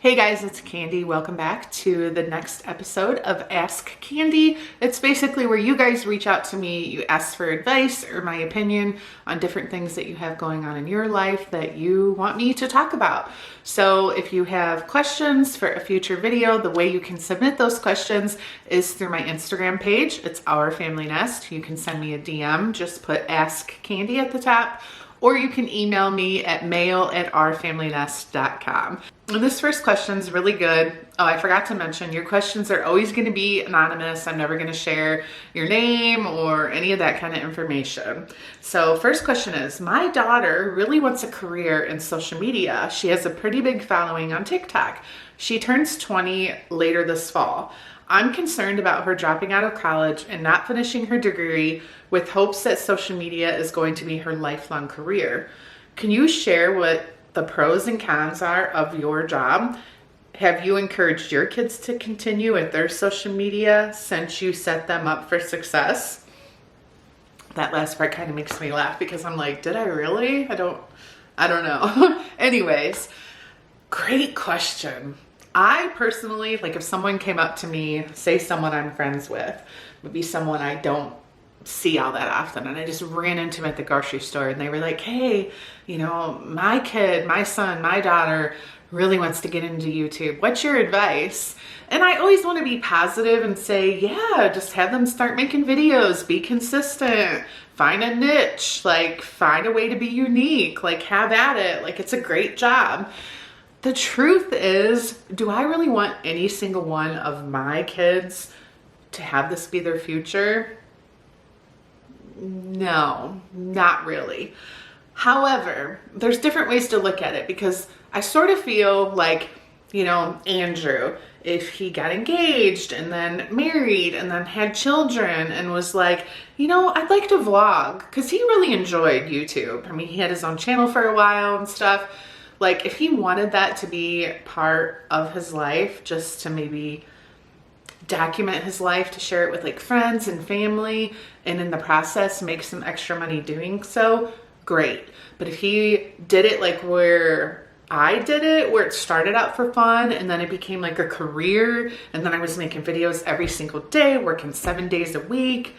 Hey guys, it's Candy. Welcome back to the next episode of Ask Candi. It's basically where you guys reach out to me, you ask for advice or my opinion on different things that you have going on in your life that you want me to talk about. So if you have questions for a future video, the way you can submit those questions is through my Instagram page. It's Our Family Nest. You can send me a DM, just put Ask Candi at the top, or you can email me at mail@ourfamilynest.com. And this first question is really good. Oh, I forgot to mention, your questions are always going to be anonymous. I'm never going to share your name or any of that kind of information. So first question is, my daughter really wants a career in social media. She has a pretty big following on TikTok. She turns 20 later this fall. I'm concerned about her dropping out of college and not finishing her degree with hopes that social media is going to be her lifelong career. Can you share what the pros and cons are of your job? Have you encouraged your kids to continue with their social media since you set them up for success? That last part kind of makes me laugh because I'm like, did I really? I don't know. Anyways, great question. I personally, like if someone came up to me, say someone I'm friends with, would be someone I don't see all that often, and I just ran into them at the grocery store and they were like, hey, you know, my kid, my son, my daughter really wants to get into YouTube. What's your advice? And I always want to be positive and say, yeah, just have them start making videos, be consistent, find a niche, like find a way to be unique, like have at it, like it's a great job. The truth is, do I really want any single one of my kids to have this be their future? No, not really. However, there's different ways to look at it because I sort of feel like, you know, Andrew, if he got engaged and then married and then had children and was like, you know, I'd like to vlog, because he really enjoyed YouTube. I mean, he had his own channel for a while and stuff. Like if he wanted that to be part of his life, just to maybe document his life, to share it with like friends and family, and in the process make some extra money doing so, great. But if he did it like where I did it, where it started out for fun and then it became like a career, and then I was making videos every single day, working 7 days a week,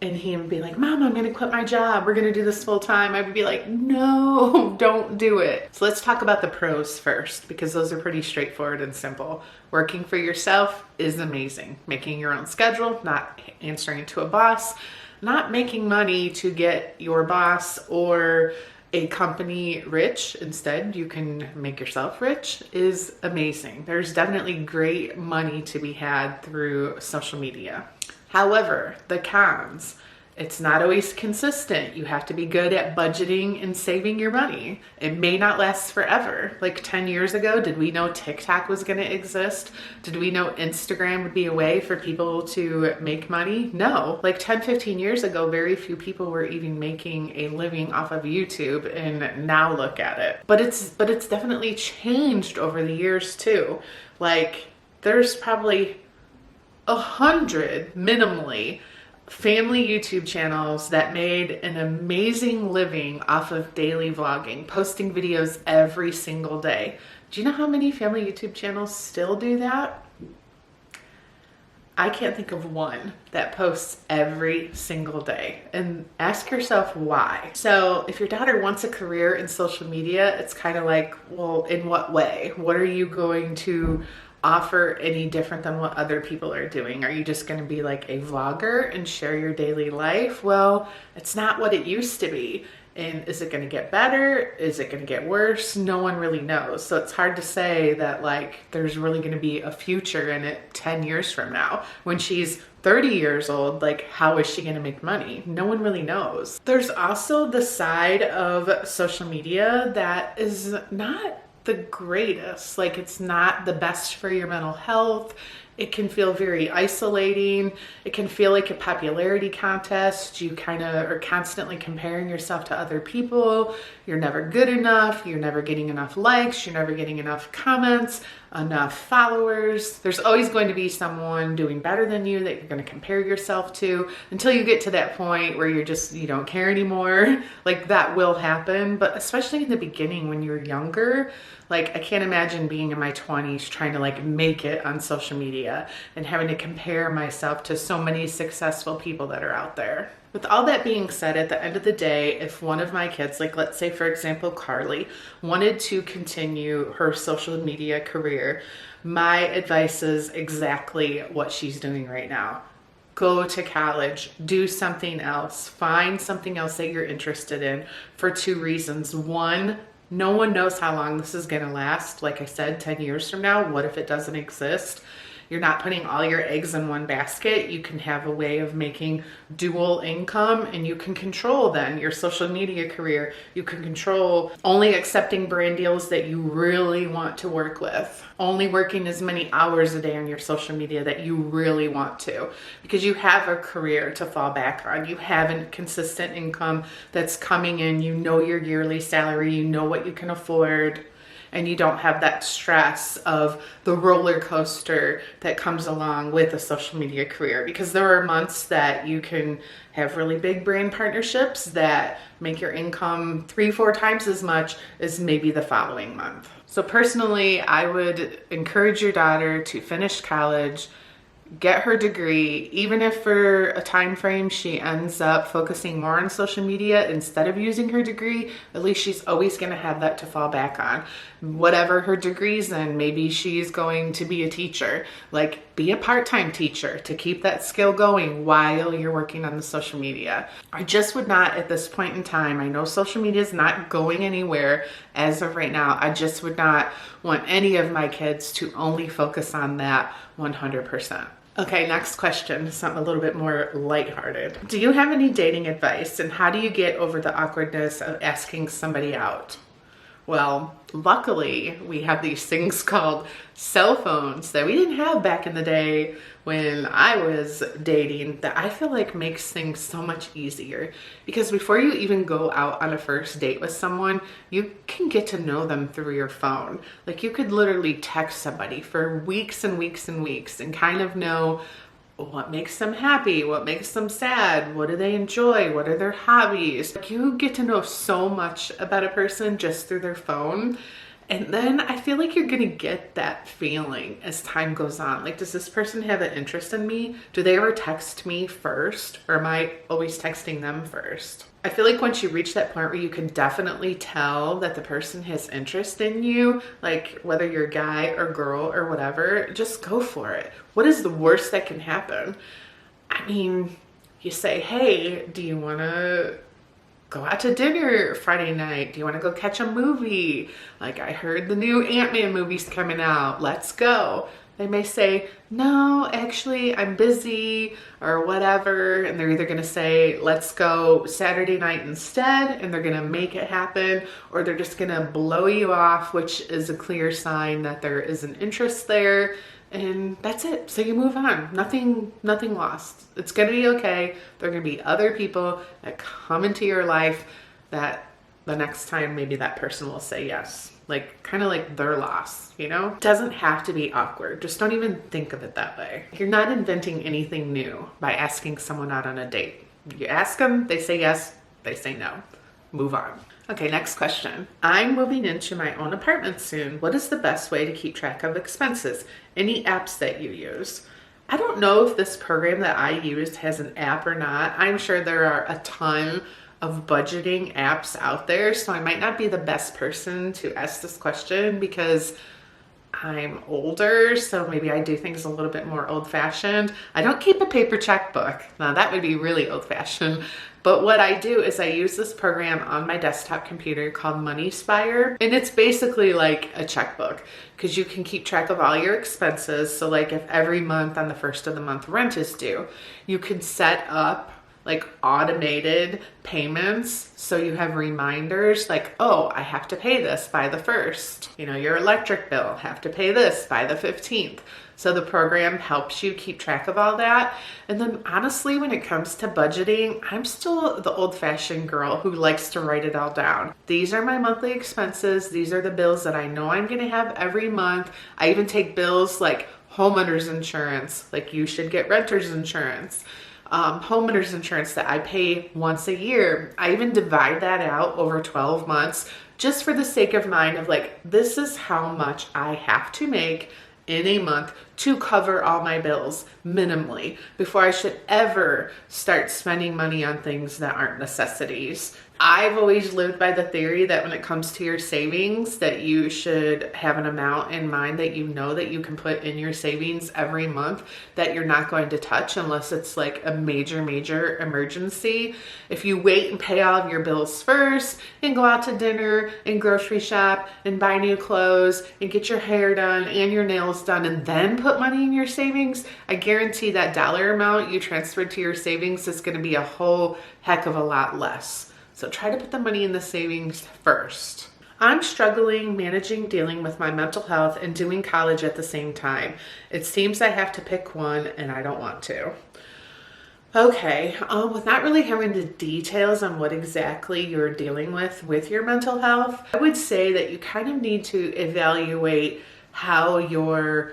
and he would be like, Mom, I'm gonna quit my job, we're gonna do this full time, I would be like, no, don't do it. So let's talk about the pros first, because those are pretty straightforward and simple. Working for yourself is amazing. Making your own schedule, not answering to a boss, not making money to get your boss or a company rich. Instead, you can make yourself rich, is amazing. There's definitely great money to be had through social media. However, the cons, it's not always consistent. You have to be good at budgeting and saving your money. It may not last forever. Like 10 years ago, did we know TikTok was going to exist? Did we know Instagram would be a way for people to make money? No. Like 10, 15 years ago, very few people were even making a living off of YouTube, and now look at it. But it's definitely changed over the years too. Like there's probably 100 minimally family YouTube channels that made an amazing living off of daily vlogging, posting videos every single day. Do you know how many family YouTube channels still do that? I can't think of one that posts every single day. And ask yourself why. So if your daughter wants a career in social media, it's kind of like, well, in what way? What are you going to offer any different than what other people are doing? Are you just going to be like a vlogger and share your daily life? Well, it's not what it used to be. And is it going to get better? Is it going to get worse? No one really knows. So it's hard to say that like there's really going to be a future in it 10 years from now. When she's 30 years old, like how is she going to make money? No one really knows. There's also the side of social media that is not the greatest. Like it's not the best for your mental health. It can feel very isolating. It can feel like a popularity contest. You kind of are constantly comparing yourself to other people. You're never good enough. You're never getting enough likes. You're never getting enough comments, enough followers. There's always going to be someone doing better than you that you're going to compare yourself to until you get to that point where you don't care anymore. Like, that will happen. But especially in the beginning when you're younger, like, I can't imagine being in my 20s trying to like make it on social media and having to compare myself to so many successful people that are out there. With all that being said, at the end of the day, if one of my kids, like let's say for example, Carly, wanted to continue her social media career, my advice is exactly what she's doing right now. Go to college, do something else, find something else that you're interested in for two reasons. One, no one knows how long this is going to last. Like I said, 10 years from now, what if it doesn't exist? You're not putting all your eggs in one basket. You can have a way of making dual income, and you can control then your social media career. You can control only accepting brand deals that you really want to work with, only working as many hours a day on your social media that you really want to, because you have a career to fall back on. You have a consistent income that's coming in. You know your yearly salary. You know what you can afford. And you don't have that stress of the roller coaster that comes along with a social media career, because there are months that you can have really big brand partnerships that make your income 3-4 times as much as maybe the following month. So personally, I would encourage your daughter to finish college, get her degree, even if for a time frame she ends up focusing more on social media instead of using her degree. At least she's always going to have that to fall back on. Whatever her degree's in, maybe she's going to be a teacher. Like, be a part-time teacher to keep that skill going while you're working on the social media. I just would not, at this point in time, I know social media is not going anywhere as of right now, I just would not want any of my kids to only focus on that 100%. Okay, next question, something a little bit more lighthearted. Do you have any dating advice, and how do you get over the awkwardness of asking somebody out? Well, luckily, we have these things called cell phones that we didn't have back in the day when I was dating, that I feel like makes things so much easier. Because before you even go out on a first date with someone, you can get to know them through your phone. Like, you could literally text somebody for weeks and weeks and weeks and kind of know what makes them happy, what makes them sad, what do they enjoy, what are their hobbies. Like, you get to know so much about a person just through their phone. And then I feel like you're gonna get that feeling as time goes on. Like, does this person have an interest in me? Do they ever text me first, or am I always texting them first? I feel like once you reach that point where you can definitely tell that the person has interest in you, like whether you're a guy or girl or whatever, just go for it. What is the worst that can happen? I mean, you say, hey, do you wanna go out to dinner Friday night? Do you want to go catch a movie? Like, I heard the new Ant-Man movie's coming out. Let's go. They may say, no, actually, I'm busy or whatever. And they're either going to say, let's go Saturday night instead, and they're going to make it happen, or they're just going to blow you off, which is a clear sign that there is an interest there. And that's it. So you move on. Nothing lost. It's going to be okay. There are going to be other people that come into your life that the next time maybe that person will say yes. Like, kind of like their loss, you know? It doesn't have to be awkward. Just don't even think of it that way. You're not inventing anything new by asking someone out on a date. You ask them, they say yes, they say no. Move on. Okay, next question. I'm moving into my own apartment soon. What is the best way to keep track of expenses? Any apps that you use? I don't know if this program that I use has an app or not. I'm sure there are a ton of budgeting apps out there, so I might not be the best person to ask this question because I'm older, so maybe I do things a little bit more old-fashioned. I don't keep a paper checkbook. Now that would be really old-fashioned. But what I do is I use this program on my desktop computer called MoneySpire, and it's basically like a checkbook because you can keep track of all your expenses. So like if every month on the first of the month rent is due, you can set up like automated payments. So you have reminders like, oh, I have to pay this by the 1st. You know, your electric bill, have to pay this by the 15th. So the program helps you keep track of all that. And then honestly, when it comes to budgeting, I'm still the old-fashioned girl who likes to write it all down. These are my monthly expenses. These are the bills that I know I'm gonna have every month. I even take bills like homeowners insurance, like you should get renter's insurance. Homeowners insurance that I pay once a year. I even divide that out over 12 months just for the sake of mine of like, this is how much I have to make in a month to cover all my bills minimally before I should ever start spending money on things that aren't necessities. I've always lived by the theory that when it comes to your savings, that you should have an amount in mind that you know that you can put in your savings every month that you're not going to touch unless it's like a major emergency. If you wait and pay all of your bills first and go out to dinner and grocery shop and buy new clothes and get your hair done and your nails done and then put money in your savings, I guarantee that dollar amount you transferred to your savings is going to be a whole heck of a lot less. So try to put the money in the savings first. I'm struggling managing dealing with my mental health and doing college at the same time. It seems I have to pick one and I don't want to. Okay, with not really having the details on what exactly you're dealing with your mental health, I would say that you kind of need to evaluate how you're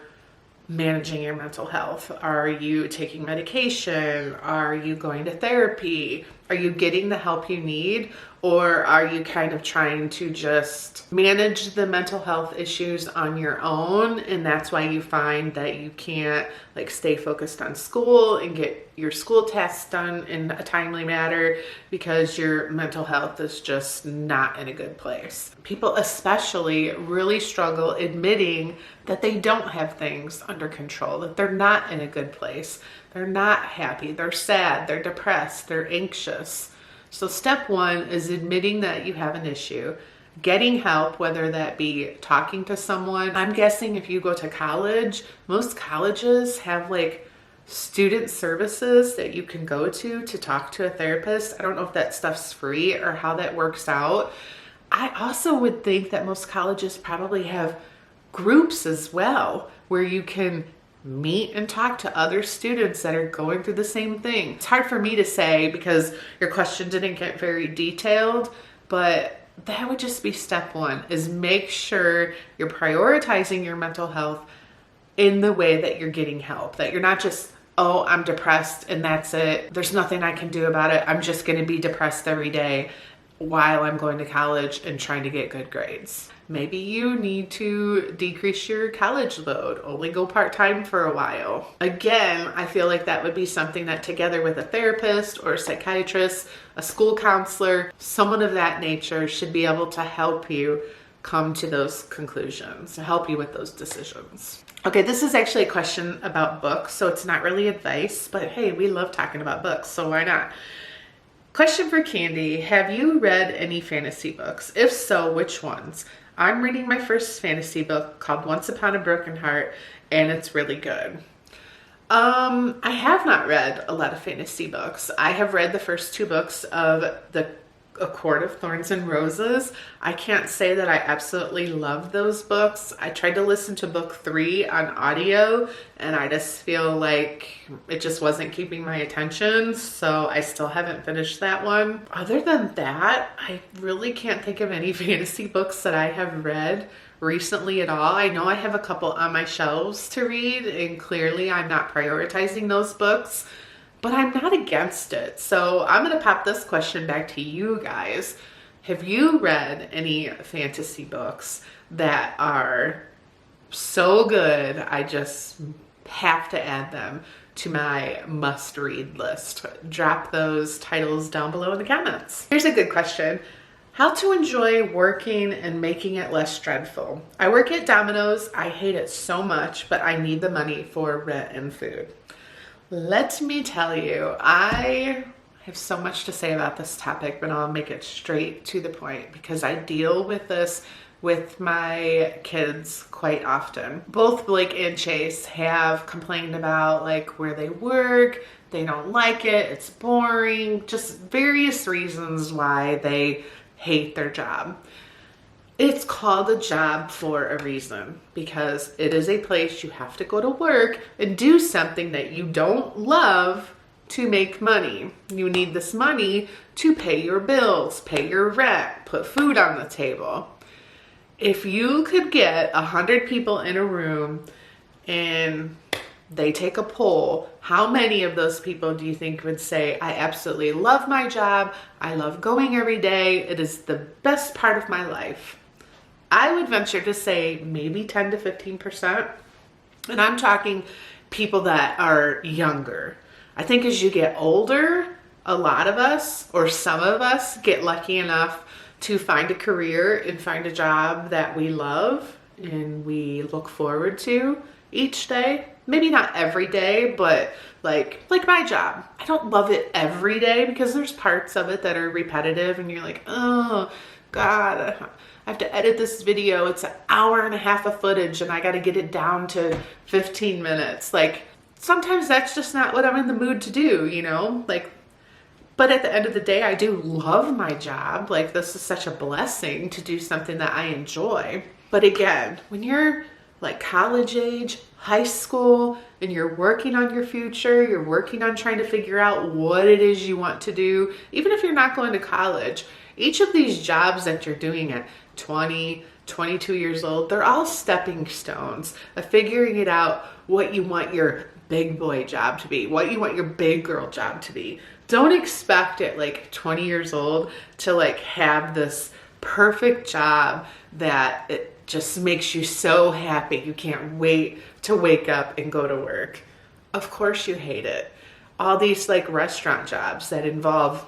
managing your mental health. Are you taking medication? Are you going to therapy? Are you getting the help you need? Or are you kind of trying to just manage the mental health issues on your own? And that's why you find that you can't like stay focused on school and get your school tasks done in a timely manner because your mental health is just not in a good place. People especially really struggle admitting that they don't have things under control, that they're not in a good place. They're not happy, they're sad, they're depressed, they're anxious. So step one is admitting that you have an issue, getting help, whether that be talking to someone. I'm guessing if you go to college, most colleges have like student services that you can go to talk to a therapist. I don't know if that stuff's free or how that works out. I also would think that most colleges probably have groups as well where you can meet and talk to other students that are going through the same thing. It's hard for me to say because your question didn't get very detailed, but that would just be step one, is make sure you're prioritizing your mental health in the way that you're getting help, that you're not just, oh, I'm depressed and that's it. There's nothing I can do about it. I'm just going to be depressed every day while I'm going to college and trying to get good grades. Maybe you need to decrease your college load, only go part-time for a while. Again, I feel like that would be something that together with a therapist or a psychiatrist, a school counselor, someone of that nature should be able to help you come to those conclusions, to help you with those decisions. Okay, this is actually a question about books, so it's not really advice, but hey, we love talking about books, so why not? Question for Candi, have you read any fantasy books? If so, which ones? I'm reading my first fantasy book called Once Upon a Broken Heart, and it's really good. I have not read a lot of fantasy books. I have read the first 2 books of A Court of Thorns and Roses. I can't say that I absolutely love those books. I tried to listen to book 3 on audio and I just feel like it just wasn't keeping my attention, so I still haven't finished that one. Other than that, I really can't think of any fantasy books that I have read recently at all. I know I have a couple on my shelves to read and clearly I'm not prioritizing those books, but I'm not against it. So I'm gonna pop this question back to you guys. Have you read any fantasy books that are so good I just have to add them to my must-read list? Drop those titles down below in the comments. Here's a good question. How to enjoy working and making it less dreadful. I work at Domino's. I hate it so much, but I need the money for rent and food. Let me tell you, I have so much to say about this topic, but I'll make it straight to the point because I deal with this with my kids quite often. Both Blake and Chase have complained about like where they work, they don't like it, it's boring, just various reasons why they hate their job. It's called a job for a reason, because it is a place you have to go to work and do something that you don't love to make money. You need this money to pay your bills, pay your rent, put food on the table. If you could get 100 people in a room and they take a poll, how many of those people do you think would say, I absolutely love my job, I love going every day, it is the best part of my life? I would venture to say maybe 10 to 15%. And I'm talking people that are younger. I think as you get older, a lot of us, or some of us, get lucky enough to find a career and find a job that we love and we look forward to each day. Maybe not every day, but like my job. I don't love it every day because there's parts of it that are repetitive and you're like, oh God, I have to edit this video. It's an hour and a half of footage and I got to get it down to 15 minutes. Like sometimes that's just not what I'm in the mood to do, you know? Like, but at the end of the day, I do love my job. Like this is such a blessing to do something that I enjoy. But again, when you're like college age, high school, and you're working on your future, you're working on trying to figure out what it is you want to do, even if you're not going to college, each of these jobs that you're doing at 20, 22 years old, they're all stepping stones of figuring it out what you want your big boy job to be, what you want your big girl job to be. Don't expect at like 20 years old to like have this perfect job that it just makes you so happy. You can't wait to wake up and go to work. Of course you hate it. All these like restaurant jobs that involve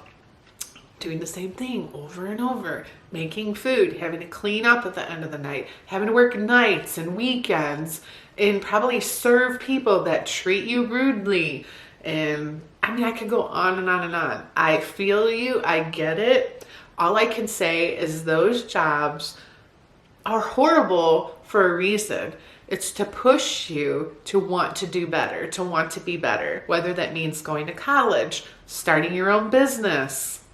doing the same thing over and over, making food, having to clean up at the end of the night, having to work nights and weekends, and probably serve people that treat you rudely. And I mean, I could go on and on and on. I feel you, I get it. All I can say is those jobs are horrible for a reason. It's to push you to want to do better, to want to be better, whether that means going to college, starting your own business,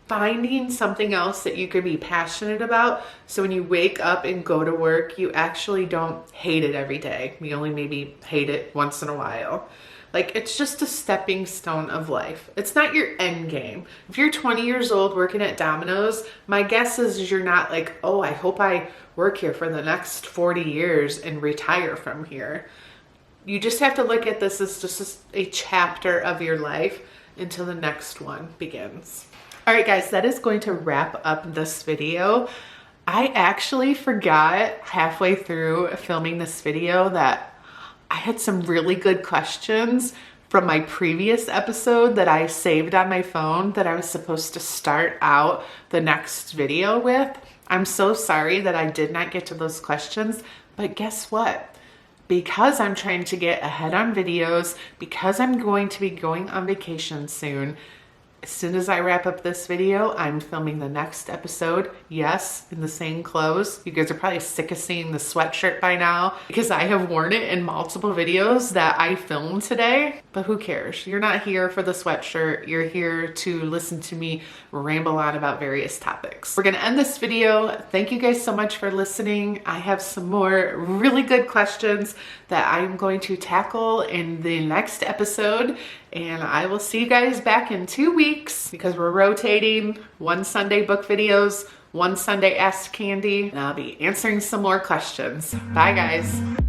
finding something else that you could be passionate about. So when you wake up and go to work, you actually don't hate it every day. You only maybe hate it once in a while. Like it's just a stepping stone of life. It's not your end game. If you're 20 years old working at Domino's, my guess is you're not like, oh, I hope I work here for the next 40 years and retire from here. You just have to look at this as just a chapter of your life until the next one begins. All right, guys, that is going to wrap up this video. I actually forgot halfway through filming this video that I had some really good questions from my previous episode that I saved on my phone that I was supposed to start out the next video with. I'm so sorry that I did not get to those questions, but guess what? Because I'm trying to get ahead on videos, because I'm going to be going on vacation soon, as soon as I wrap up this video, I'm filming the next episode. Yes, in the same clothes. You guys are probably sick of seeing the sweatshirt by now because I have worn it in multiple videos that I filmed today. But who cares? You're not here for the sweatshirt. You're here to listen to me ramble on about various topics. We're gonna end this video. Thank you guys so much for listening. I have some more really good questions that I'm going to tackle in the next episode. And I will see you guys back in 2 weeks because we're rotating one Sunday book videos, one Sunday Ask Candi, and I'll be answering some more questions. Bye, guys.